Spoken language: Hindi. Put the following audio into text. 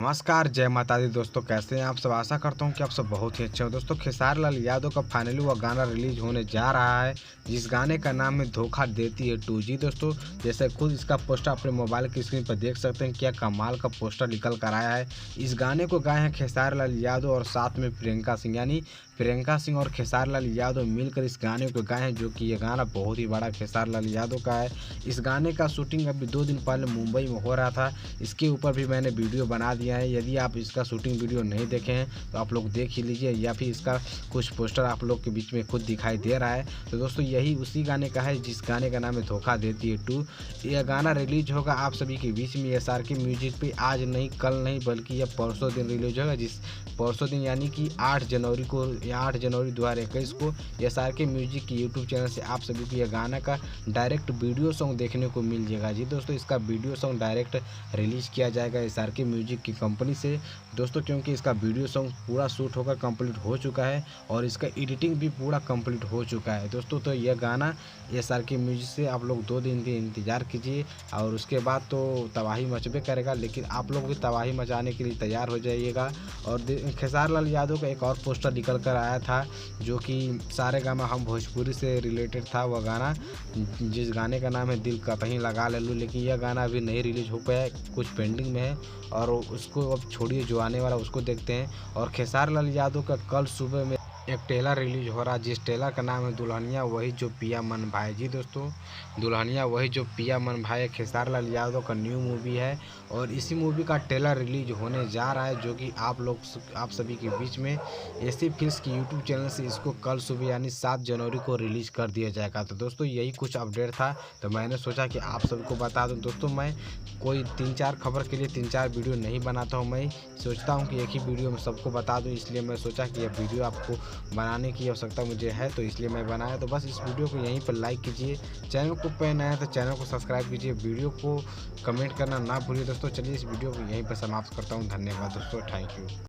नमस्कार, जय माता दी दोस्तों। कैसे हैं आप सब? आशा करता हूं कि आप सब बहुत ही अच्छे हो। दोस्तों, खेसारी लाल यादव का फाइनली वह गाना रिलीज होने जा रहा है, जिस गाने का नाम है धोखा देती है 2 जी। दोस्तों, जैसे खुद इसका पोस्टर अपने मोबाइल की स्क्रीन पर देख सकते हैं, क्या कमाल का पोस्टर निकल कर आया है। इस गाने को गाए हैं खेसारी लाल यादव और साथ में प्रियंका सिंह, यानी प्रियंका सिंह और खेसारी लाल यादव मिलकर इस गाने को गाए हैं, जो कि ये गाना बहुत ही बड़ा खेसारी लाल यादव का है। इस गाने का शूटिंग अभी 2 दिन पहले मुंबई में हो रहा था। इसके ऊपर भी मैंने वीडियो बना दिया है। यदि आप इसका शूटिंग वीडियो नहीं देखे हैं तो आप लोग देख ही लीजिए, या फिर इसका कुछ पोस्टर आप लोग के बीच में खुद दिखाई दे रहा है। तो दोस्तों, यही उसी गाने का है जिस गाने का नाम है धोखा देती है 2। यह गाना रिलीज होगा आप सभी के बीच में SRK म्यूजिक पे। आज नहीं, कल नहीं, बल्कि यह परसों दिन रिलीज होगा। जिस परसों दिन यानी कि 8 जनवरी को, या 8 जनवरी 2021 को SRK म्यूजिक के यूट्यूब चैनल से आप सभी को यह गाना का डायरेक्ट वीडियो सॉन्ग देखने को मिल जाएगा। जी दोस्तों, इसका वीडियो सॉन्ग डायरेक्ट रिलीज किया जाएगा SRK म्यूजिक की कंपनी से दोस्तों, क्योंकि इसका वीडियो सॉन्ग पूरा शूट होकर कंप्लीट हो चुका है और इसका एडिटिंग भी पूरा कंप्लीट हो चुका है दोस्तों। तो यह गाना SRK म्यूजिक से आप लोग 2 दिन के इंतज़ार कीजिए और उसके बाद तो तबाही मचबे करेगा। लेकिन आप लोग भी तबाही मचाने के लिए तैयार हो जाइएगा। और खेसारी लाल यादव का एक और पोस्टर निकल कर आया था, जो कि सारेगामा हम भोजपुरी से रिलेटेड था। वह गाना, जिस गाने का नाम है दिल कतहीं लगा ले लूं, लेकिन यह गाना अभी नहीं रिलीज हो पाया, कुछ पेंडिंग में है। और उसको अब छोड़िए, जो आने वाला उसको देखते हैं। और खेसारी लाल यादव का कल सुबह में एक ट्रेलर रिलीज हो रहा है, जिस ट्रेलर का नाम है दुल्हनिया वही जो पिया मन भाई। जी दोस्तों, दुल्हनिया वही जो पिया मन भाई खेसारी लाल यादव का न्यू मूवी है और इसी मूवी का ट्रेलर रिलीज होने जा रहा है, जो कि आप सभी के बीच में एसी फिल्म्स की यूट्यूब चैनल से इसको कल सुबह यानी 7 जनवरी को रिलीज कर दिया जाएगा। तो दोस्तों, यही कुछ अपडेट था, तो मैंने सोचा कि आप सबको बता दूं। दोस्तों, मैं कोई 3-4 खबर के लिए 3-4 वीडियो नहीं बनाता हूं। मैं सोचता हूं कि एक ही वीडियो में सबको बता दूं, इसलिए मैं सोचा कि यह वीडियो आपको बनाने की आवश्यकता मुझे है, तो इसलिए मैं बनाया। तो बस इस वीडियो को यहीं पर लाइक कीजिए, चैनल को पे नया है तो चैनल को सब्सक्राइब कीजिए, वीडियो को कमेंट करना ना भूलिए दोस्तों। चलिए इस वीडियो को यहीं पर समाप्त करता हूँ। धन्यवाद दोस्तों, थैंक यू।